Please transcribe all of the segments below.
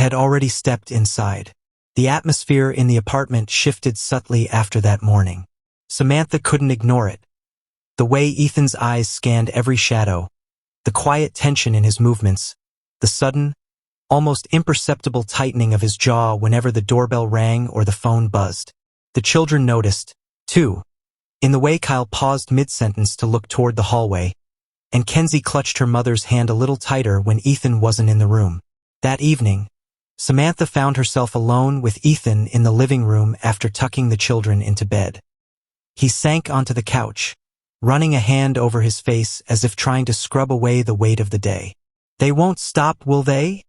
had already stepped inside. The atmosphere in the apartment shifted subtly after that morning. Samantha couldn't ignore it. The way Ethan's eyes scanned every shadow, the quiet tension in his movements, the sudden, almost imperceptible tightening of his jaw whenever the doorbell rang or the phone buzzed. The children noticed, too, in the way Kyle paused mid-sentence to look toward the hallway, and Kenzie clutched her mother's hand a little tighter when Ethan wasn't in the room. That evening, Samantha found herself alone with Ethan in the living room after tucking the children into bed. He sank onto the couch, running a hand over his face as if trying to scrub away the weight of the day. "They won't stop, will they?"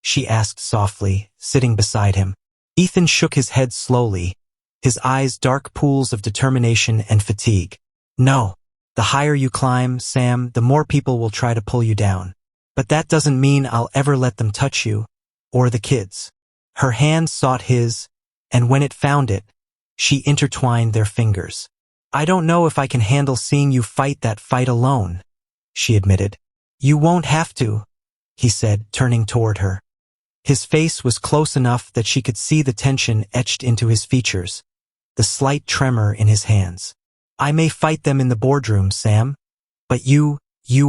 she asked softly, sitting beside him. Ethan shook his head slowly, his eyes dark pools of determination and fatigue. "No. The higher you climb, Sam, the more people will try to pull you down. But that doesn't mean I'll ever let them touch you, or the kids." Her hand sought his, and when it found it, she intertwined their fingers. "I don't know if I can handle seeing you fight that fight alone," she admitted. "You won't have to," he said, turning toward her. His face was close enough that she could see the tension etched into his features, the slight tremor in his hands. "I may fight them in the boardroom, Sam, but you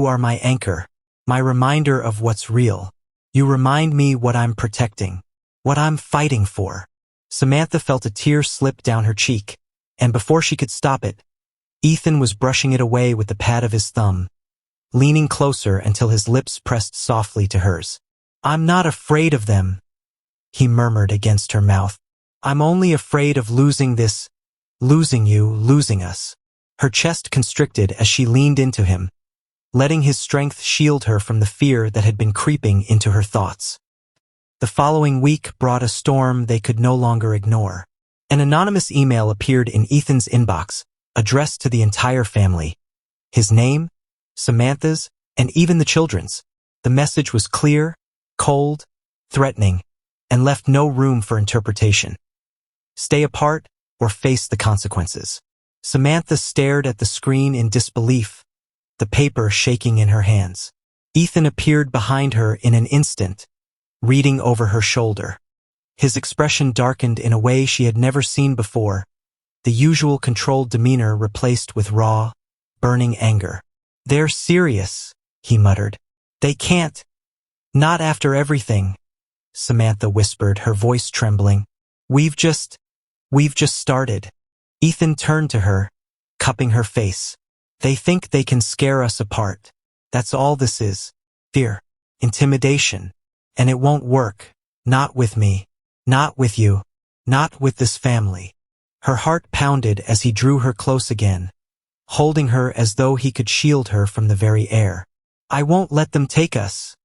are my anchor, my reminder of what's real. You remind me what I'm protecting, what I'm fighting for." Samantha felt a tear slip down her cheek, and before she could stop it, Ethan was brushing it away with the pad of his thumb, leaning closer until his lips pressed softly to hers. "I'm not afraid of them," he murmured against her mouth. "I'm only afraid of losing this, losing you, losing us." Her chest constricted as she leaned into him, letting his strength shield her from the fear that had been creeping into her thoughts. The following week brought a storm they could no longer ignore. An anonymous email appeared in Ethan's inbox, addressed to the entire family. His name, Samantha's, and even the children's. The message was clear, cold, threatening, and left no room for interpretation. Stay apart or face the consequences. Samantha stared at the screen in disbelief, the paper shaking in her hands. Ethan appeared behind her in an instant, reading over her shoulder. His expression darkened in a way she had never seen before, the usual controlled demeanor replaced with raw, burning anger. "They're serious," he muttered. "They can't. Not after everything," Samantha whispered, her voice trembling. We've just started." Ethan turned to her, cupping her face. "They think they can scare us apart. That's all this is. Fear. Intimidation. And it won't work. Not with me. Not with you. Not with this family." Her heart pounded as he drew her close again, holding her as though he could shield her from the very air. "I won't let them take us,"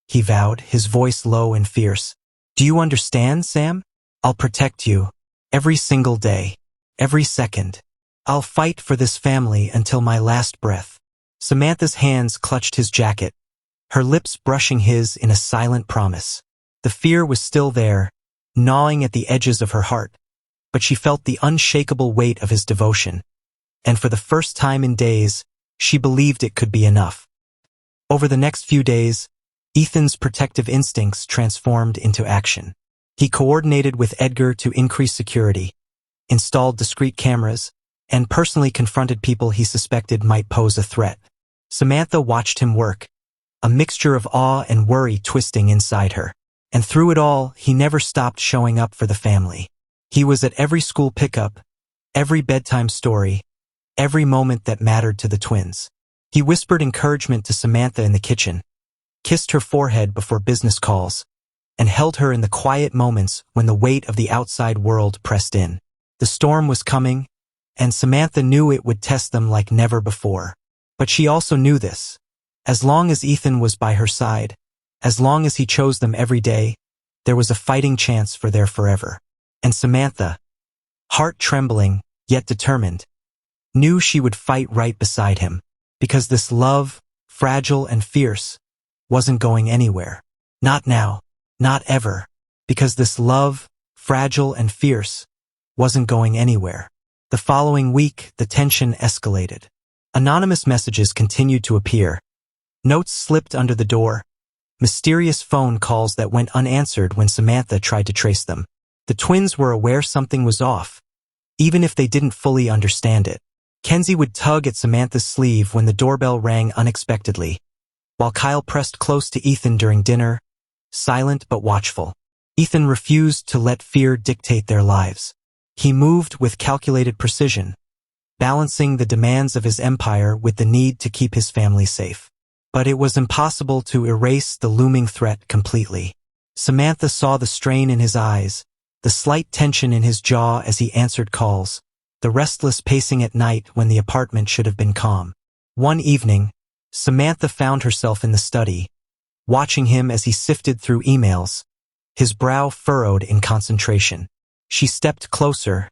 he vowed, his voice low and fierce. "Do you understand, Sam? I'll protect you. Every single day. Every second. I'll fight for this family until my last breath." Samantha's hands clutched his jacket, her lips brushing his in a silent promise. The fear was still there, gnawing at the edges of her heart, but she felt the unshakable weight of his devotion, and for the first time in days, she believed it could be enough. Over the next few days, Ethan's protective instincts transformed into action. He coordinated with Edgar to increase security, installed discreet cameras, and personally confronted people he suspected might pose a threat. Samantha watched him work, a mixture of awe and worry twisting inside her. And through it all, he never stopped showing up for the family. He was at every school pickup, every bedtime story, every moment that mattered to the twins. He whispered encouragement to Samantha in the kitchen, kissed her forehead before business calls, and held her in the quiet moments when the weight of the outside world pressed in. The storm was coming, and Samantha knew it would test them like never before. But she also knew this. As long as Ethan was by her side, as long as he chose them every day, there was a fighting chance for their forever. And Samantha, heart trembling, yet determined, knew she would fight right beside him, because this love, fragile and fierce, wasn't going anywhere. Not now, not ever, because this love, fragile and fierce, wasn't going anywhere. The following week, the tension escalated. Anonymous messages continued to appear. Notes slipped under the door, mysterious phone calls that went unanswered when Samantha tried to trace them. The twins were aware something was off, even if they didn't fully understand it. Kenzie would tug at Samantha's sleeve when the doorbell rang unexpectedly, while Kyle pressed close to Ethan during dinner, silent but watchful. Ethan refused to let fear dictate their lives. He moved with calculated precision, balancing the demands of his empire with the need to keep his family safe. But it was impossible to erase the looming threat completely. Samantha saw the strain in his eyes, the slight tension in his jaw as he answered calls, the restless pacing at night when the apartment should have been calm. One evening, Samantha found herself in the study, watching him as he sifted through emails, his brow furrowed in concentration. She stepped closer,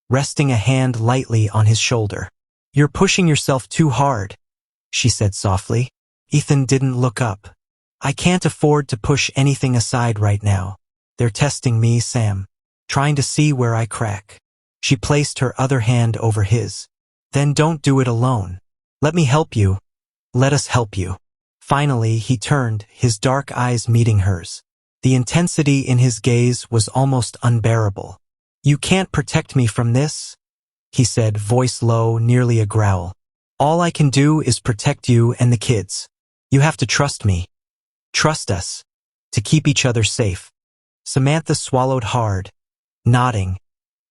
resting a hand lightly on his shoulder. "You're pushing yourself too hard," she said softly. Ethan didn't look up. "I can't afford to push anything aside right now. They're testing me, Sam, trying to see where I crack." She placed her other hand over his. "Then don't do it alone. Let me help you. Let us help you." Finally, he turned, his dark eyes meeting hers. The intensity in his gaze was almost unbearable. "You can't protect me from this," he said, voice low, nearly a growl. "All I can do is protect you and the kids. You have to trust me. Trust us. To keep each other safe." Samantha swallowed hard, nodding,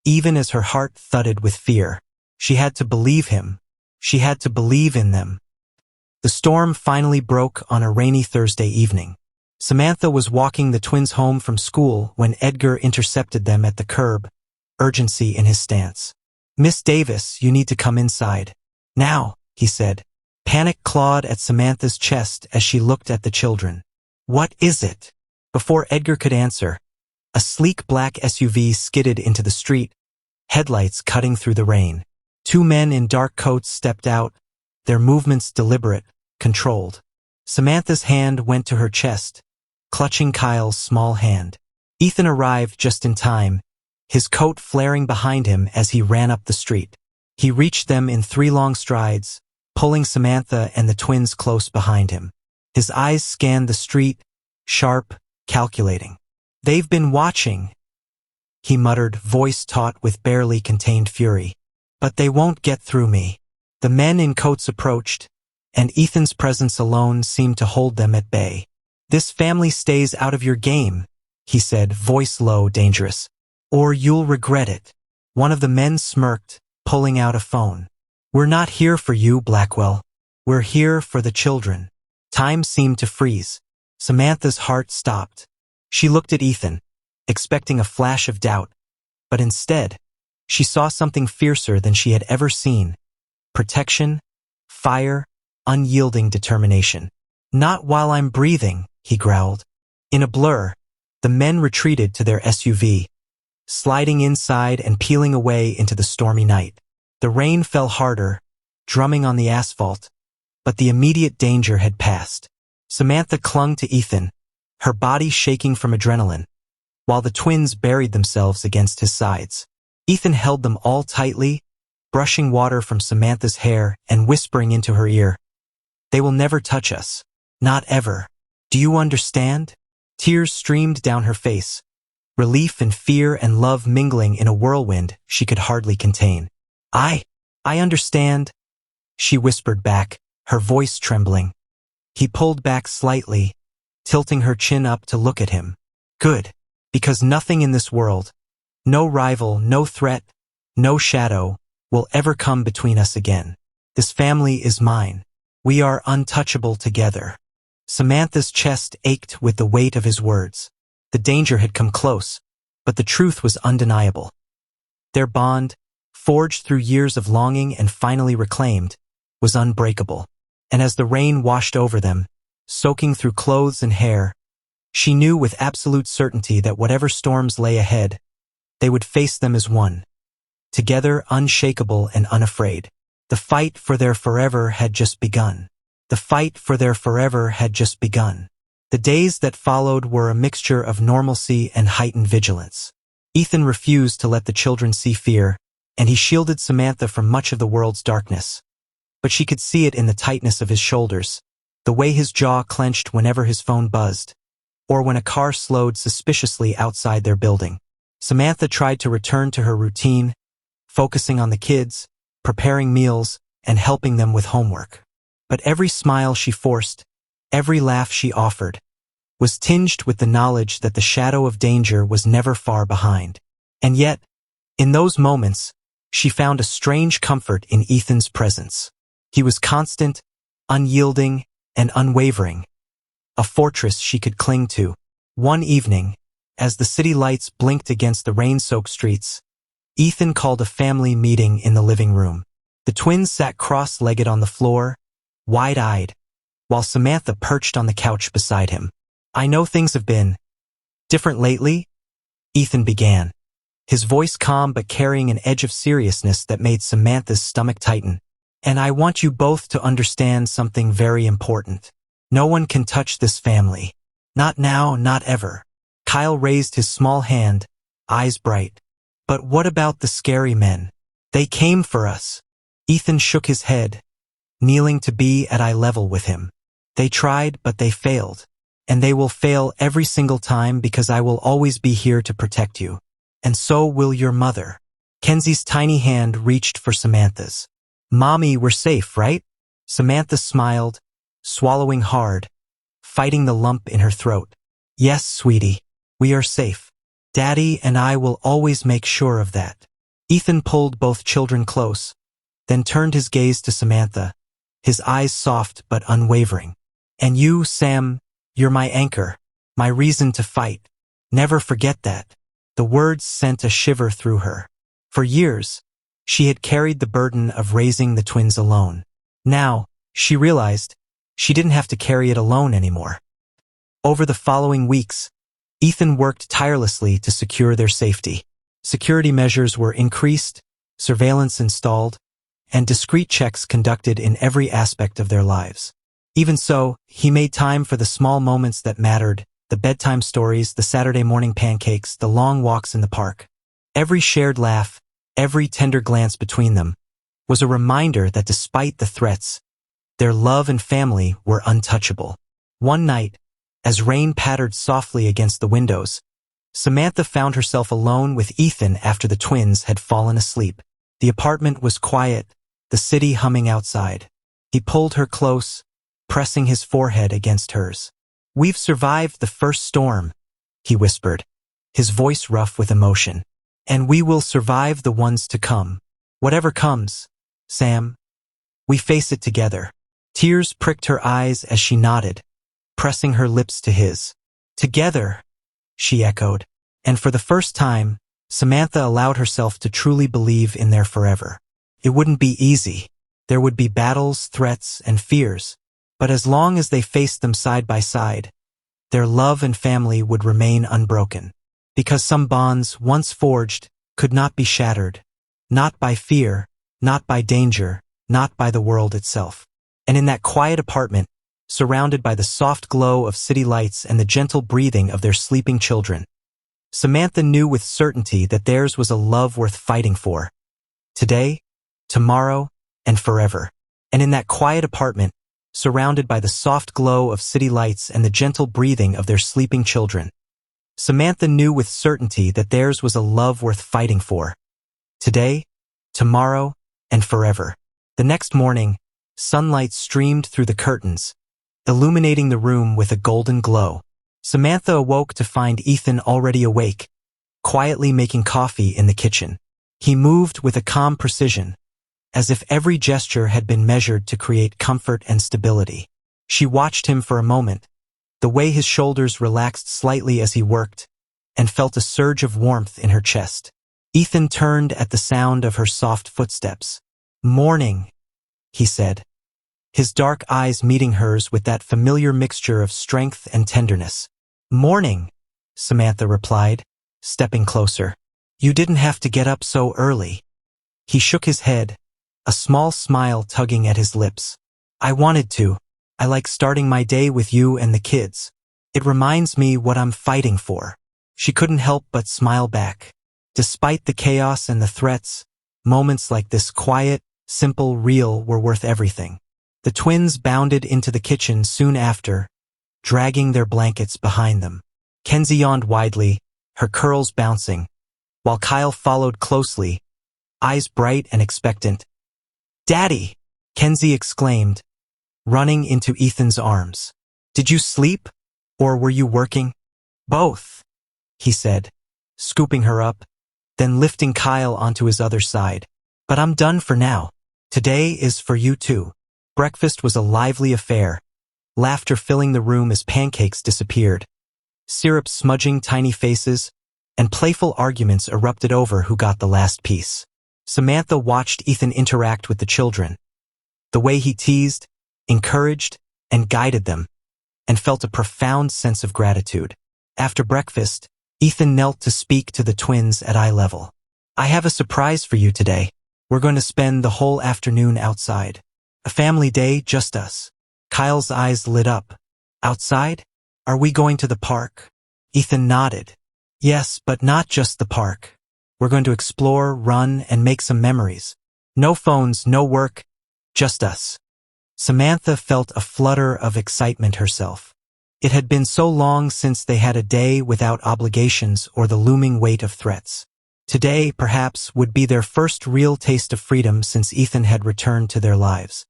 even as her heart thudded with fear. She had to believe him. She had to believe in them. The storm finally broke on a rainy Thursday evening. Samantha was walking the twins home from school when Edgar intercepted them at the curb, urgency in his stance. "Miss Davis, you need to come inside. Now," he said. Panic clawed at Samantha's chest as she looked at the children. "What is it?" Before Edgar could answer, a sleek black SUV skidded into the street, headlights cutting through the rain. Two men in dark coats stepped out, their movements deliberate, controlled. Samantha's hand went to her chest, clutching Kyle's small hand. Ethan arrived just in time, his coat flaring behind him as he ran up the street. He reached them in 3 long strides, pulling Samantha and the twins close behind him. His eyes scanned the street, sharp, calculating. "They've been watching," he muttered, voice taut with barely contained fury. "But they won't get through me." The men in coats approached, and Ethan's presence alone seemed to hold them at bay. "This family stays out of your game," he said, voice low, dangerous. "Or you'll regret it." One of the men smirked, pulling out a phone. "We're not here for you, Blackwell. We're here for the children." Time seemed to freeze. Samantha's heart stopped. She looked at Ethan, expecting a flash of doubt, but instead, she saw something fiercer than she had ever seen. Protection, fire, unyielding determination. "Not while I'm breathing," he growled. In a blur, the men retreated to their SUV, sliding inside and peeling away into the stormy night. The rain fell harder, drumming on the asphalt, but the immediate danger had passed. Samantha clung to Ethan, her body shaking from adrenaline, while the twins buried themselves against his sides. Ethan held them all tightly, brushing water from Samantha's hair and whispering into her ear, "They will never touch us. Not ever. Do you understand?" Tears streamed down her face, relief and fear and love mingling in a whirlwind she could hardly contain. I understand," she whispered back, her voice trembling. He pulled back slightly, tilting her chin up to look at him. "Good, because nothing in this world, no rival, no threat, no shadow, will ever come between us again. This family is mine. We are untouchable together." Samantha's chest ached with the weight of his words. The danger had come close, but the truth was undeniable. Their bond, forged through years of longing and finally reclaimed, was unbreakable. And as the rain washed over them, soaking through clothes and hair, she knew with absolute certainty that whatever storms lay ahead, they would face them as one, together, unshakable and unafraid. The fight for their forever had just begun. The fight for their forever had just begun. The days that followed were a mixture of normalcy and heightened vigilance. Ethan refused to let the children see fear, and he shielded Samantha from much of the world's darkness. But she could see it in the tightness of his shoulders, the way his jaw clenched whenever his phone buzzed, or when a car slowed suspiciously outside their building. Samantha tried to return to her routine, focusing on the kids, preparing meals, and helping them with homework. But every smile she forced, every laugh she offered, was tinged with the knowledge that the shadow of danger was never far behind. And yet, in those moments, she found a strange comfort in Ethan's presence. He was constant, unyielding, and unwavering, a fortress she could cling to. One evening, as the city lights blinked against the rain-soaked streets, Ethan called a family meeting in the living room. The twins sat cross-legged on the floor, wide-eyed, while Samantha perched on the couch beside him. "I know things have been different lately," Ethan began, his voice calm but carrying an edge of seriousness that made Samantha's stomach tighten. "And I want you both to understand something very important. No one can touch this family. Not now, not ever." Kyle raised his small hand, eyes bright. "But what about the scary men? They came for us." Ethan shook his head, kneeling to be at eye level with him. "They tried, but they failed. And they will fail every single time because I will always be here to protect you. And so will your mother." Kenzie's tiny hand reached for Samantha's. "Mommy, we're safe, right?" Samantha smiled, swallowing hard, fighting the lump in her throat. "Yes, sweetie, we are safe. Daddy and I will always make sure of that." Ethan pulled both children close, then turned his gaze to Samantha, his eyes soft but unwavering. "And you, Sam, you're my anchor, my reason to fight. Never forget that." The words sent a shiver through her. For years, she had carried the burden of raising the twins alone. Now, she realized, she didn't have to carry it alone anymore. Over the following weeks, Ethan worked tirelessly to secure their safety. Security measures were increased, surveillance installed, and discreet checks conducted in every aspect of their lives. Even so, he made time for the small moments that mattered, the bedtime stories, the Saturday morning pancakes, the long walks in the park. Every shared laugh, every tender glance between them, was a reminder that despite the threats, their love and family were untouchable. One night, as rain pattered softly against the windows, Samantha found herself alone with Ethan after the twins had fallen asleep. The apartment was quiet, the city humming outside. He pulled her close, pressing his forehead against hers. "We've survived the first storm," he whispered, his voice rough with emotion. "And we will survive the ones to come. Whatever comes, Sam. We face it together." Tears pricked her eyes as she nodded, pressing her lips to his. "Together," she echoed. And for the first time, Samantha allowed herself to truly believe in their forever. It wouldn't be easy. There would be battles, threats, and fears. But as long as they faced them side by side, their love and family would remain unbroken. Because some bonds, once forged, could not be shattered. Not by fear, not by danger, not by the world itself. And in that quiet apartment, surrounded by the soft glow of city lights and the gentle breathing of their sleeping children, Samantha knew with certainty that theirs was a love worth fighting for. Today, tomorrow, and forever. And in that quiet apartment, surrounded by the soft glow of city lights and the gentle breathing of their sleeping children, Samantha knew with certainty that theirs was a love worth fighting for. Today, tomorrow, and forever. The next morning, sunlight streamed through the curtains, illuminating the room with a golden glow. Samantha awoke to find Ethan already awake, quietly making coffee in the kitchen. He moved with a calm precision, as if every gesture had been measured to create comfort and stability. She watched him for a moment, the way his shoulders relaxed slightly as he worked, and felt a surge of warmth in her chest. Ethan turned at the sound of her soft footsteps. "Morning," he said, his dark eyes meeting hers with that familiar mixture of strength and tenderness. "Morning," Samantha replied, stepping closer. "You didn't have to get up so early." He shook his head, a small smile tugging at his lips. "I wanted to. I like starting my day with you and the kids. It reminds me what I'm fighting for." She couldn't help but smile back. Despite the chaos and the threats, moments like this quiet, simple, real were worth everything. The twins bounded into the kitchen soon after, dragging their blankets behind them. Kenzie yawned widely, her curls bouncing, while Kyle followed closely, eyes bright and expectant. "Daddy!" Kenzie exclaimed, running into Ethan's arms. "Did you sleep, or were you working?" "Both," he said, scooping her up, then lifting Kyle onto his other side. "But I'm done for now. Today is for you too." Breakfast was a lively affair, laughter filling the room as pancakes disappeared. Syrup smudging tiny faces, and playful arguments erupted over who got the last piece. Samantha watched Ethan interact with the children, the way he teased, encouraged, and guided them, and felt a profound sense of gratitude. After breakfast, Ethan knelt to speak to the twins at eye level. "I have a surprise for you today. We're going to spend the whole afternoon outside. A family day, just us." Kyle's eyes lit up. "Outside? Are we going to the park?" Ethan nodded. "Yes, but not just the park. We're going to explore, run, and make some memories. No phones, no work, just us." Samantha felt a flutter of excitement herself. It had been so long since they had a day without obligations or the looming weight of threats. Today, perhaps, would be their first real taste of freedom since Ethan had returned to their lives.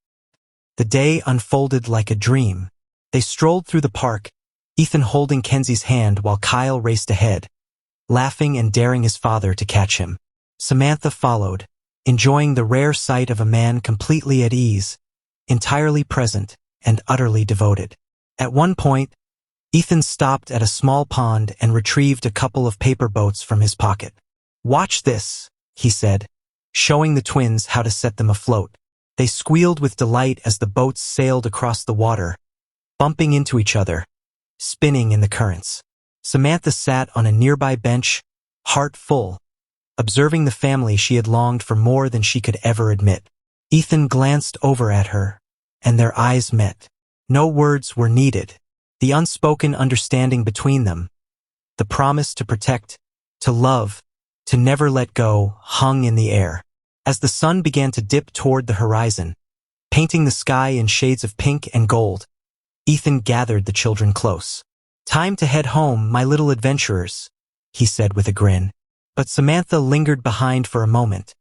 The day unfolded like a dream. They strolled through the park, Ethan holding Kenzie's hand while Kyle raced ahead, laughing and daring his father to catch him. Samantha followed, enjoying the rare sight of a man completely at ease, entirely present, and utterly devoted. At one point, Ethan stopped at a small pond and retrieved a couple of paper boats from his pocket. "Watch this," he said, showing the twins how to set them afloat. They squealed with delight as the boats sailed across the water, bumping into each other, spinning in the currents. Samantha sat on a nearby bench, heart full, observing the family she had longed for more than she could ever admit. Ethan glanced over at her, and their eyes met. No words were needed. The unspoken understanding between them, the promise to protect, to love, to never let go, hung in the air. As the sun began to dip toward the horizon, painting the sky in shades of pink and gold, Ethan gathered the children close. "Time to head home, my little adventurers," he said with a grin. But Samantha lingered behind for a moment,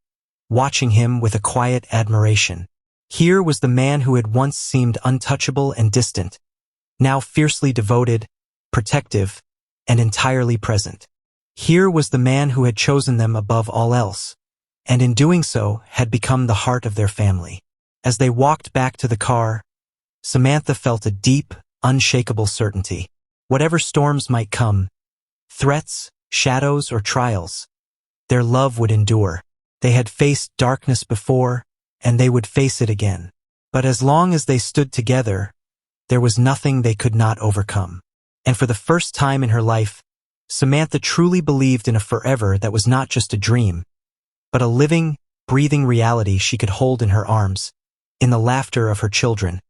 watching him with a quiet admiration. Here was the man who had once seemed untouchable and distant, now fiercely devoted, protective, and entirely present. Here was the man who had chosen them above all else, and in doing so had become the heart of their family. As they walked back to the car, Samantha felt a deep, unshakable certainty. Whatever storms might come, threats, shadows, or trials, their love would endure. They had faced darkness before, and they would face it again. But as long as they stood together, there was nothing they could not overcome. And for the first time in her life, Samantha truly believed in a forever that was not just a dream, but a living, breathing reality she could hold in her arms, in the laughter of her children,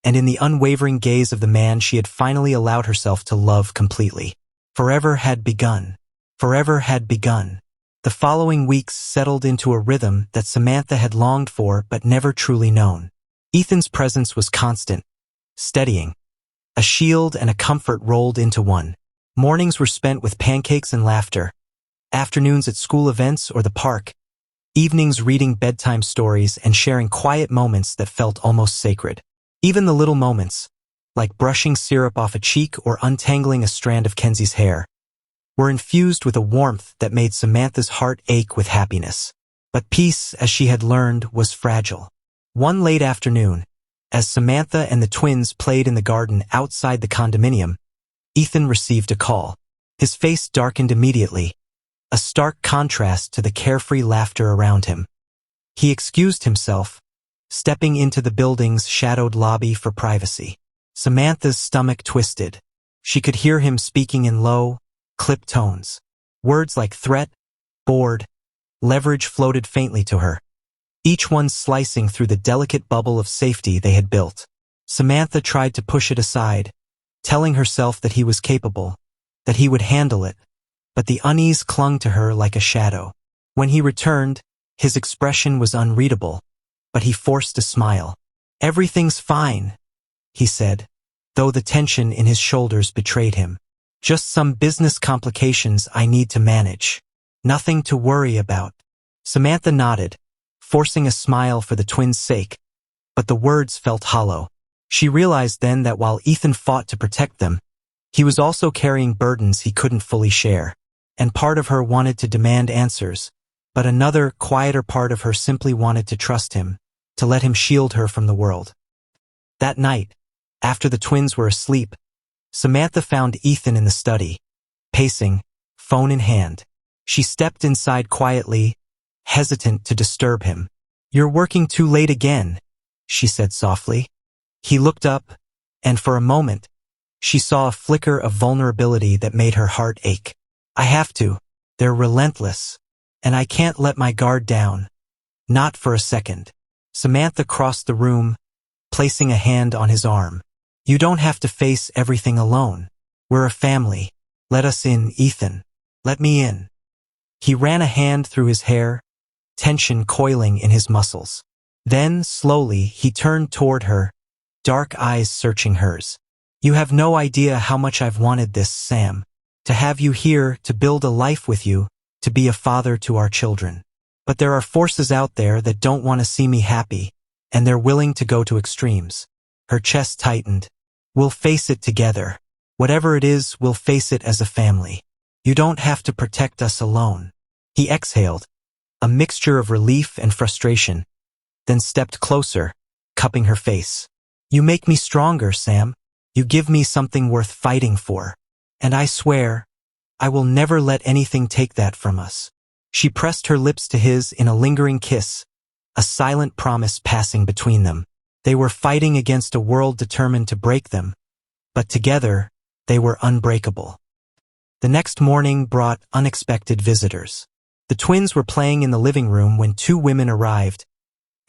and in the unwavering gaze of the man she had finally allowed herself to love completely. Forever had begun. Forever had begun. The following weeks settled into a rhythm that Samantha had longed for but never truly known. Ethan's presence was constant, steadying. A shield and a comfort rolled into one. Mornings were spent with pancakes and laughter, afternoons at school events or the park, evenings reading bedtime stories and sharing quiet moments that felt almost sacred. Even the little moments, like brushing syrup off a cheek or untangling a strand of Kenzie's hair, were infused with a warmth that made Samantha's heart ache with happiness. But peace, as she had learned, was fragile. One late afternoon, as Samantha and the twins played in the garden outside the condominium, Ethan received a call. His face darkened immediately, a stark contrast to the carefree laughter around him. He excused himself, stepping into the building's shadowed lobby for privacy. Samantha's stomach twisted. She could hear him speaking in low, clipped tones. Words like threat, bored, leverage floated faintly to her, each one slicing through the delicate bubble of safety they had built. Samantha tried to push it aside, telling herself that he was capable, that he would handle it, but the unease clung to her like a shadow. When he returned, his expression was unreadable, but he forced a smile. Everything's fine, he said, though the tension in his shoulders betrayed him. Just some business complications I need to manage. Nothing to worry about. Samantha nodded, forcing a smile for the twins' sake, but the words felt hollow. She realized then that while Ethan fought to protect them, he was also carrying burdens he couldn't fully share. And part of her wanted to demand answers, but another, quieter part of her simply wanted to trust him, to let him shield her from the world. That night, after the twins were asleep, Samantha found Ethan in the study, pacing, phone in hand. She stepped inside quietly, hesitant to disturb him. "You're working too late again," she said softly. He looked up, and for a moment, she saw a flicker of vulnerability that made her heart ache. "I have to. They're relentless, and I can't let my guard down. Not for a second." Samantha crossed the room, placing a hand on his arm. "You don't have to face everything alone. We're a family. Let us in, Ethan. Let me in." He ran a hand through his hair, tension coiling in his muscles. Then, slowly, he turned toward her, dark eyes searching hers. "You have no idea how much I've wanted this, Sam. To have you here, to build a life with you, to be a father to our children. But there are forces out there that don't want to see me happy, and they're willing to go to extremes." Her chest tightened. "We'll face it together. Whatever it is, we'll face it as a family. You don't have to protect us alone." He exhaled, a mixture of relief and frustration, then stepped closer, cupping her face. "You make me stronger, Sam. You give me something worth fighting for. And I swear, I will never let anything take that from us." She pressed her lips to his in a lingering kiss, a silent promise passing between them. They were fighting against a world determined to break them, but together, they were unbreakable. The next morning brought unexpected visitors. The twins were playing in the living room when two women arrived,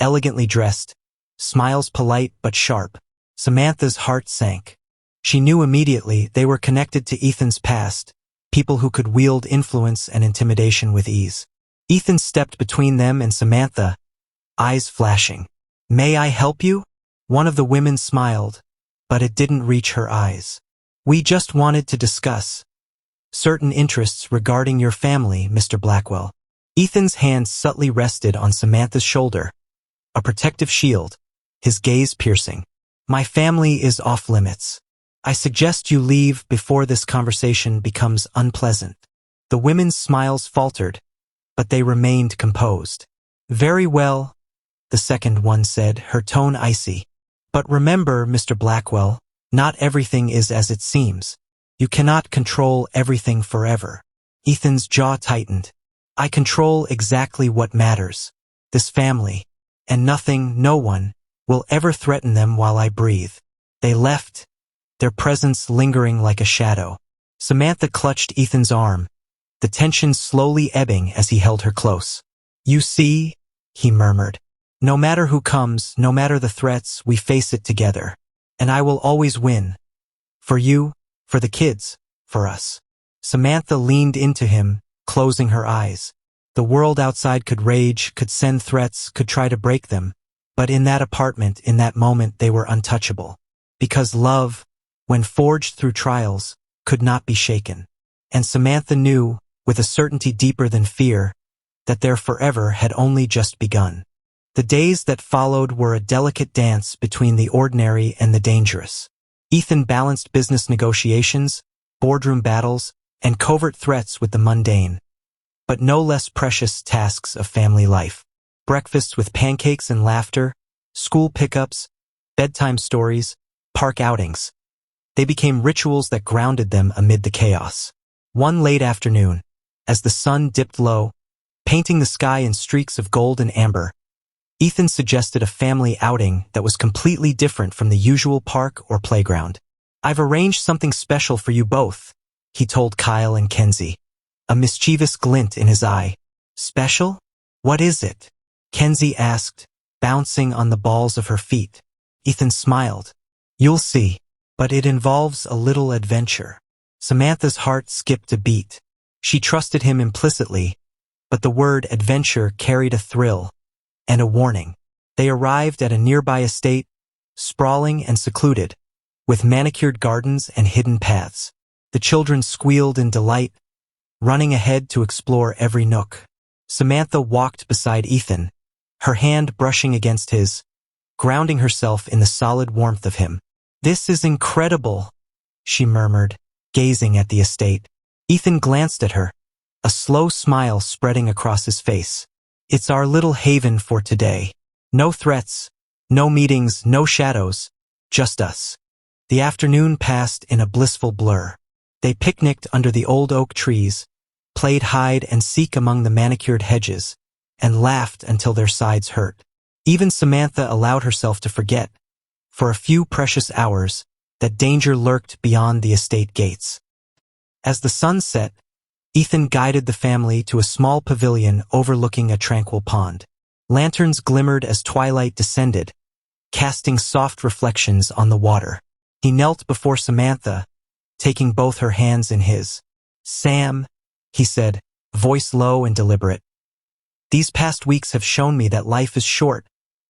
elegantly dressed, smiles polite but sharp. Samantha's heart sank. She knew immediately they were connected to Ethan's past, people who could wield influence and intimidation with ease. Ethan stepped between them and Samantha, eyes flashing. "May I help you?" One of the women smiled, but it didn't reach her eyes. "We just wanted to discuss certain interests regarding your family, Mr. Blackwell." Ethan's hand subtly rested on Samantha's shoulder, a protective shield, his gaze piercing. "My family is off limits. I suggest you leave before this conversation becomes unpleasant." The women's smiles faltered, but they remained composed. "Very well," the second one said, her tone icy. "But remember, Mr. Blackwell, not everything is as it seems. You cannot control everything forever." Ethan's jaw tightened. "I control exactly what matters. This family. And nothing, no one, will ever threaten them while I breathe." They left, their presence lingering like a shadow. Samantha clutched Ethan's arm, the tension slowly ebbing as he held her close. "You see," he murmured, "no matter who comes, no matter the threats, we face it together. And I will always win. For you, for the kids, for us." Samantha leaned into him, closing her eyes. The world outside could rage, could send threats, could try to break them. But in that apartment, in that moment, they were untouchable. Because love, when forged through trials, could not be shaken. And Samantha knew, with a certainty deeper than fear, that their forever had only just begun. The days that followed were a delicate dance between the ordinary and the dangerous. Ethan balanced business negotiations, boardroom battles, and covert threats with the mundane, but no less precious tasks of family life. Breakfasts with pancakes and laughter, school pickups, bedtime stories, park outings. They became rituals that grounded them amid the chaos. One late afternoon, as the sun dipped low, painting the sky in streaks of gold and amber, Ethan suggested a family outing that was completely different from the usual park or playground. "I've arranged something special for you both," he told Kyle and Kenzie, a mischievous glint in his eye. "Special? What is it?" Kenzie asked, bouncing on the balls of her feet. Ethan smiled. "You'll see, but it involves a little adventure." Samantha's heart skipped a beat. She trusted him implicitly, but the word adventure carried a thrill and a warning. They arrived at a nearby estate, sprawling and secluded, with manicured gardens and hidden paths. The children squealed in delight, running ahead to explore every nook. Samantha walked beside Ethan, her hand brushing against his, grounding herself in the solid warmth of him. "This is incredible," she murmured, gazing at the estate. Ethan glanced at her, a slow smile spreading across his face. "It's our little haven for today. No threats, no meetings, no shadows, just us." The afternoon passed in a blissful blur. They picnicked under the old oak trees, played hide and seek among the manicured hedges, and laughed until their sides hurt. Even Samantha allowed herself to forget, for a few precious hours, that danger lurked beyond the estate gates. As the sun set, Ethan guided the family to a small pavilion overlooking a tranquil pond. Lanterns glimmered as twilight descended, casting soft reflections on the water. He knelt before Samantha, taking both her hands in his. "Sam," he said, voice low and deliberate. "These past weeks have shown me that life is short,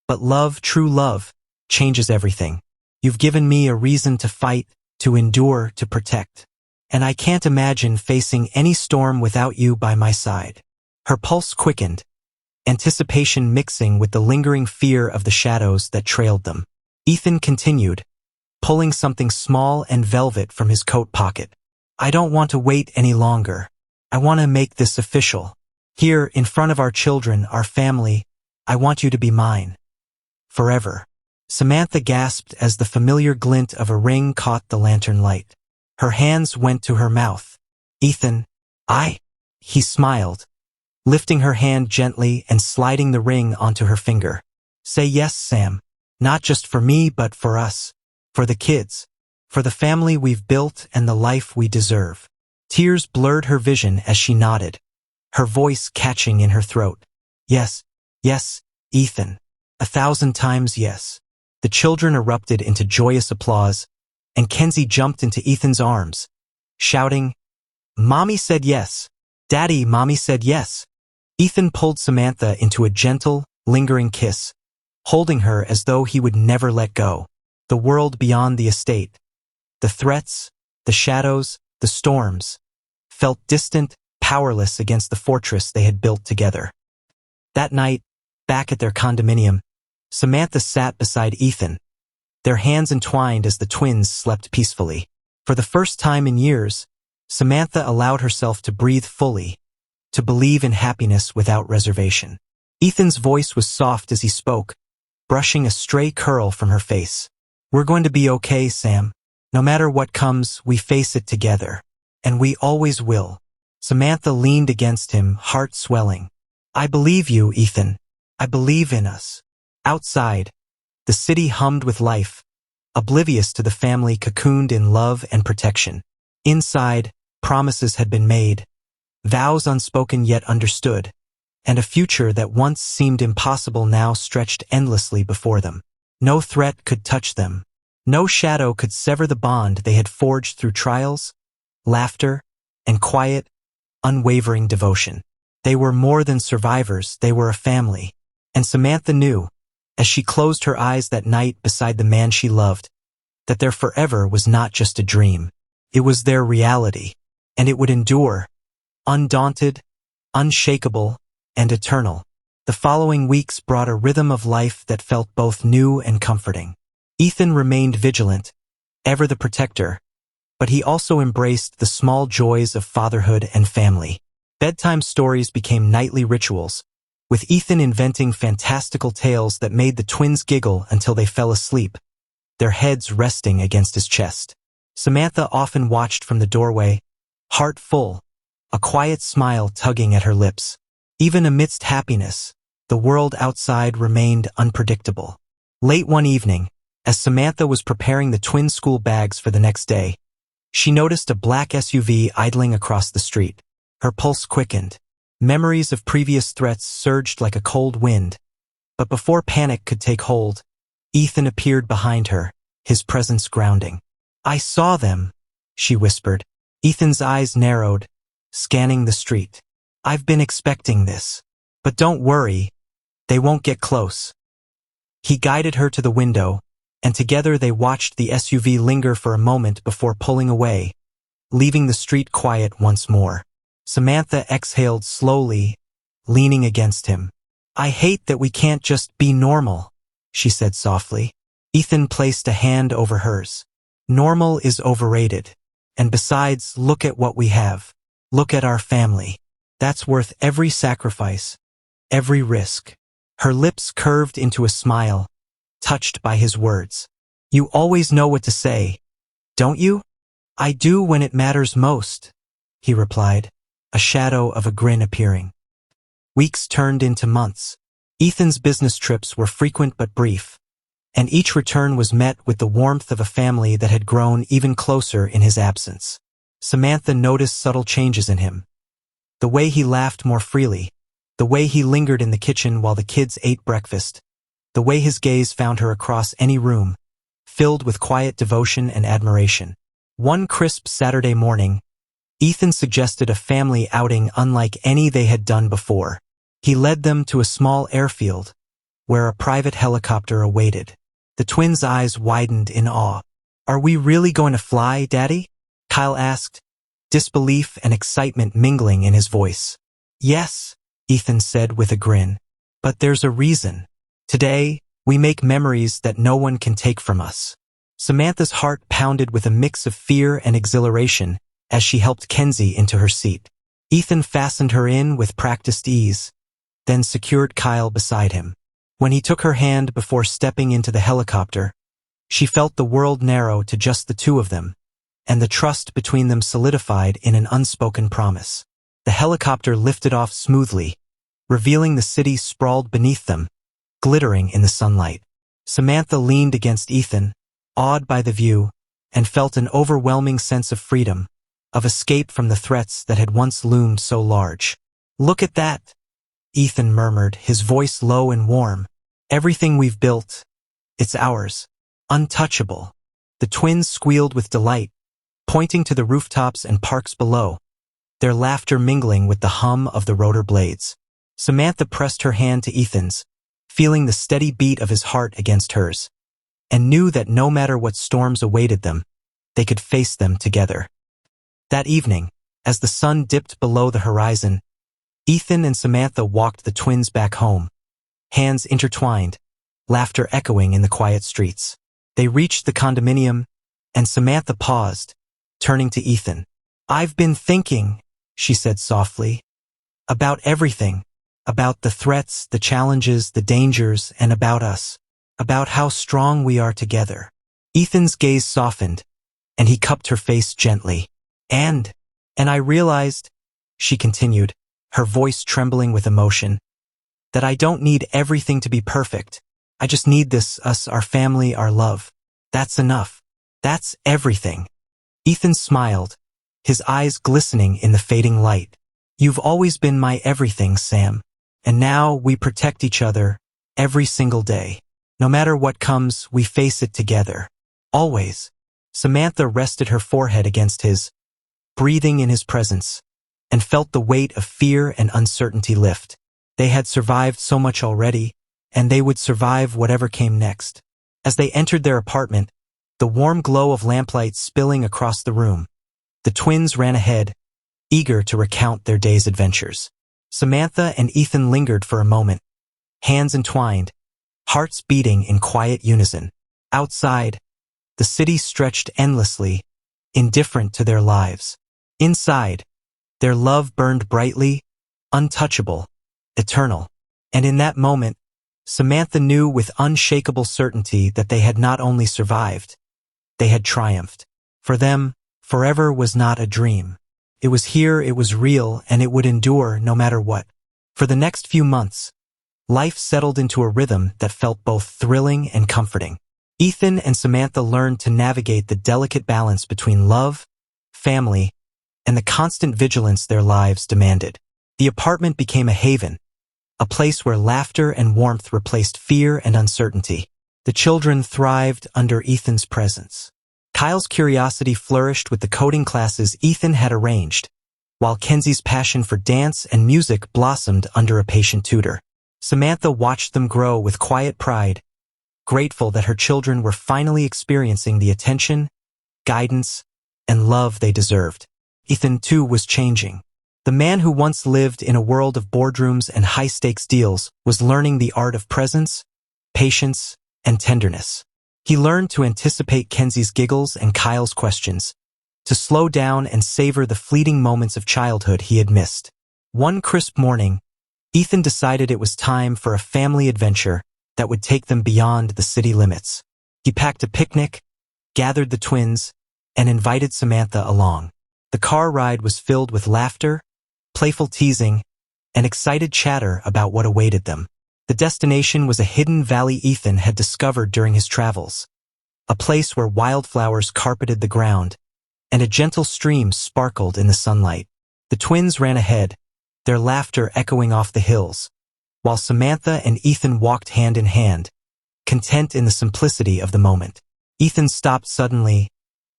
but love, true love, changes everything. You've given me a reason to fight, to endure, to protect. And I can't imagine facing any storm without you by my side." Her pulse quickened, anticipation mixing with the lingering fear of the shadows that trailed them. Ethan continued, pulling something small and velvet from his coat pocket. "I don't want to wait any longer. I want to make this official. Here, in front of our children, our family, I want you to be mine. Forever." Samantha gasped as the familiar glint of a ring caught the lantern light. Her hands went to her mouth. "Ethan, he smiled, lifting her hand gently and sliding the ring onto her finger. "Say yes, Sam. Not just for me, but for us. For the kids. For the family we've built and the life we deserve." Tears blurred her vision as she nodded, her voice catching in her throat. "Yes, yes, Ethan. 1,000 times yes." The children erupted into joyous applause, and Kenzie jumped into Ethan's arms, shouting, "Mommy said yes. Daddy, Mommy said yes." Ethan pulled Samantha into a gentle, lingering kiss, holding her as though he would never let go. The world beyond the estate, the threats, the shadows, the storms, felt distant, powerless against the fortress they had built together. That night, back at their condominium, Samantha sat beside Ethan, their hands entwined as the twins slept peacefully. For the first time in years, Samantha allowed herself to breathe fully, to believe in happiness without reservation. Ethan's voice was soft as he spoke, brushing a stray curl from her face. "We're going to be okay, Sam. No matter what comes, we face it together. And we always will." Samantha leaned against him, heart swelling. "I believe you, Ethan. I believe in us." Outside, the city hummed with life, oblivious to the family cocooned in love and protection. Inside, promises had been made, vows unspoken yet understood, and a future that once seemed impossible now stretched endlessly before them. No threat could touch them. No shadow could sever the bond they had forged through trials, laughter, and quiet, unwavering devotion. They were more than survivors, they were a family. And Samantha knew, as she closed her eyes that night beside the man she loved, that their forever was not just a dream. It was their reality, and it would endure, undaunted, unshakable, and eternal. The following weeks brought a rhythm of life that felt both new and comforting. Ethan remained vigilant, ever the protector, but he also embraced the small joys of fatherhood and family. Bedtime stories became nightly rituals, with Ethan inventing fantastical tales that made the twins giggle until they fell asleep, their heads resting against his chest. Samantha often watched from the doorway, heart full, a quiet smile tugging at her lips. Even amidst happiness, the world outside remained unpredictable. Late one evening, as Samantha was preparing the twin school bags for the next day, she noticed a black SUV idling across the street. Her pulse quickened. Memories of previous threats surged like a cold wind, but before panic could take hold, Ethan appeared behind her, his presence grounding. "I saw them," she whispered. Ethan's eyes narrowed, scanning the street. "I've been expecting this. But don't worry, they won't get close." He guided her to the window, and together they watched the SUV linger for a moment before pulling away, leaving the street quiet once more. Samantha exhaled slowly, leaning against him. "I hate that we can't just be normal," she said softly. Ethan placed a hand over hers. "Normal is overrated. And besides, look at what we have. Look at our family. That's worth every sacrifice, every risk." Her lips curved into a smile, touched by his words. "You always know what to say, don't you?" "I do when it matters most," he replied, a shadow of a grin appearing. Weeks turned into months. Ethan's business trips were frequent but brief, and each return was met with the warmth of a family that had grown even closer in his absence. Samantha noticed subtle changes in him. The way he laughed more freely, the way he lingered in the kitchen while the kids ate breakfast, the way his gaze found her across any room, filled with quiet devotion and admiration. One crisp Saturday morning, Ethan suggested a family outing unlike any they had done before. He led them to a small airfield, where a private helicopter awaited. The twins' eyes widened in awe. "Are we really going to fly, Daddy?" Kyle asked, disbelief and excitement mingling in his voice. "Yes," Ethan said with a grin. "But there's a reason. Today, we make memories that no one can take from us." Samantha's heart pounded with a mix of fear and exhilaration as she helped Kenzie into her seat. Ethan fastened her in with practiced ease, then secured Kyle beside him. When he took her hand before stepping into the helicopter, she felt the world narrow to just the two of them, and the trust between them solidified in an unspoken promise. The helicopter lifted off smoothly, revealing the city sprawled beneath them, glittering in the sunlight. Samantha leaned against Ethan, awed by the view, and felt an overwhelming sense of freedom, of escape from the threats that had once loomed so large. "Look at that," Ethan murmured, his voice low and warm. "Everything we've built, it's ours. Untouchable." The twins squealed with delight, pointing to the rooftops and parks below, their laughter mingling with the hum of the rotor blades. Samantha pressed her hand to Ethan's, feeling the steady beat of his heart against hers, and knew that no matter what storms awaited them, they could face them together. That evening, as the sun dipped below the horizon, Ethan and Samantha walked the twins back home, hands intertwined, laughter echoing in the quiet streets. They reached the condominium, and Samantha paused, turning to Ethan. "I've been thinking," she said softly, "about everything, about the threats, the challenges, the dangers, and about us, about how strong we are together." Ethan's gaze softened, and he cupped her face gently. And I realized," she continued, her voice trembling with emotion, "that I don't need everything to be perfect. I just need this, us, our family, our love. That's enough. That's everything." Ethan smiled, his eyes glistening in the fading light. "You've always been my everything, Sam. And now we protect each other every single day. No matter what comes, we face it together. Always." Samantha rested her forehead against his, breathing in his presence, and felt the weight of fear and uncertainty lift. They had survived so much already, and they would survive whatever came next. As they entered their apartment, the warm glow of lamplight spilling across the room, the twins ran ahead, eager to recount their day's adventures. Samantha and Ethan lingered for a moment, hands entwined, hearts beating in quiet unison. Outside, the city stretched endlessly, indifferent to their lives. Inside, their love burned brightly, untouchable, eternal. And in that moment, Samantha knew with unshakable certainty that they had not only survived, they had triumphed. For them, forever was not a dream. It was here, it was real, and it would endure no matter what. For the next few months, life settled into a rhythm that felt both thrilling and comforting. Ethan and Samantha learned to navigate the delicate balance between love, family, and the constant vigilance their lives demanded. The apartment became a haven, a place where laughter and warmth replaced fear and uncertainty. The children thrived under Ethan's presence. Kyle's curiosity flourished with the coding classes Ethan had arranged, while Kenzie's passion for dance and music blossomed under a patient tutor. Samantha watched them grow with quiet pride, grateful that her children were finally experiencing the attention, guidance, and love they deserved. Ethan, too, was changing. The man who once lived in a world of boardrooms and high-stakes deals was learning the art of presence, patience, and tenderness. He learned to anticipate Kenzie's giggles and Kyle's questions, to slow down and savor the fleeting moments of childhood he had missed. One crisp morning, Ethan decided it was time for a family adventure that would take them beyond the city limits. He packed a picnic, gathered the twins, and invited Samantha along. The car ride was filled with laughter, playful teasing, and excited chatter about what awaited them. The destination was a hidden valley Ethan had discovered during his travels, a place where wildflowers carpeted the ground, and a gentle stream sparkled in the sunlight. The twins ran ahead, their laughter echoing off the hills, while Samantha and Ethan walked hand in hand, content in the simplicity of the moment. Ethan stopped suddenly,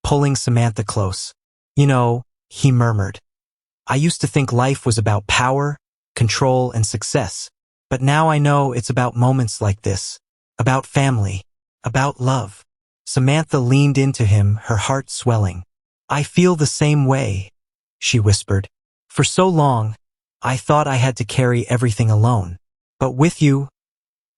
pulling Samantha close. "You know," he murmured, "I used to think life was about power, control, and success. But now I know it's about moments like this, about family, about love." Samantha leaned into him, her heart swelling. "I feel the same way," she whispered. "For so long, I thought I had to carry everything alone. But with you,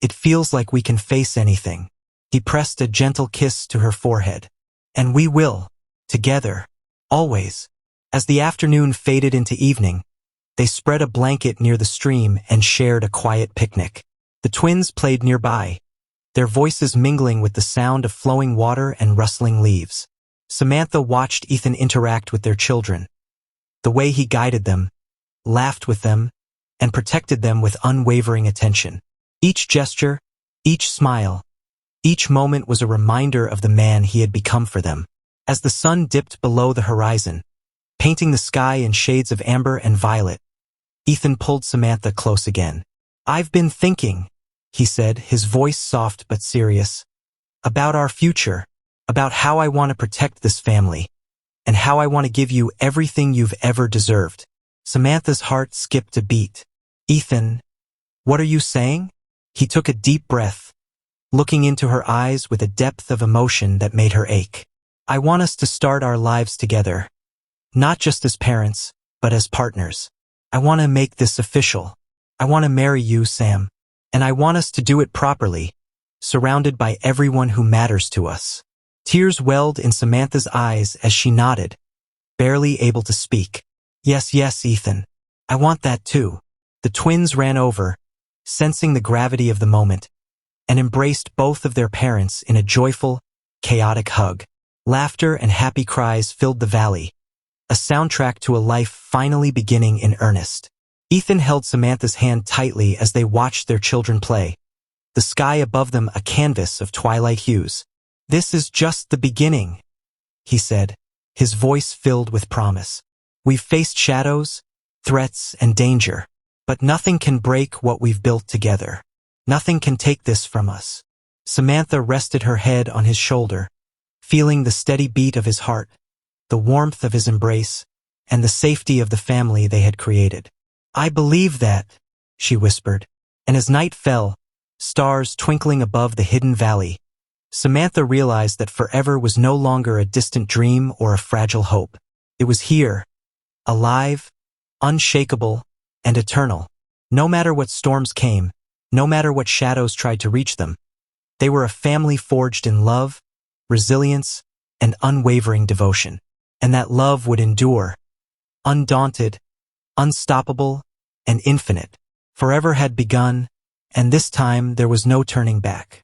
it feels like we can face anything." He pressed a gentle kiss to her forehead. "And we will, together, always." As the afternoon faded into evening, they spread a blanket near the stream and shared a quiet picnic. The twins played nearby, their voices mingling with the sound of flowing water and rustling leaves. Samantha watched Ethan interact with their children. The way he guided them, laughed with them, and protected them with unwavering attention. Each gesture, each smile, each moment was a reminder of the man he had become for them. As the sun dipped below the horizon, painting the sky in shades of amber and violet, Ethan pulled Samantha close again. "I've been thinking," he said, his voice soft but serious, "about our future, about how I want to protect this family, and how I want to give you everything you've ever deserved." Samantha's heart skipped a beat. "Ethan, what are you saying?" He took a deep breath, looking into her eyes with a depth of emotion that made her ache. "I want us to start our lives together, not just as parents, but as partners. I want to make this official. I want to marry you, Sam. And I want us to do it properly, surrounded by everyone who matters to us." Tears welled in Samantha's eyes as she nodded, barely able to speak. "Yes, yes, Ethan. I want that too." The twins ran over, sensing the gravity of the moment, and embraced both of their parents in a joyful, chaotic hug. Laughter and happy cries filled the valley, a soundtrack to a life finally beginning in earnest. Ethan held Samantha's hand tightly as they watched their children play, the sky above them a canvas of twilight hues. "This is just the beginning," he said, his voice filled with promise. "We've faced shadows, threats, and danger, but nothing can break what we've built together. Nothing can take this from us." Samantha rested her head on his shoulder, feeling the steady beat of his heart, the warmth of his embrace, and the safety of the family they had created. "I believe that," she whispered, and as night fell, stars twinkling above the hidden valley, Samantha realized that forever was no longer a distant dream or a fragile hope. It was here, alive, unshakable, and eternal. No matter what storms came, no matter what shadows tried to reach them, they were a family forged in love, resilience, and unwavering devotion. And that love would endure, undaunted, unstoppable, and infinite. Forever had begun, and this time there was no turning back.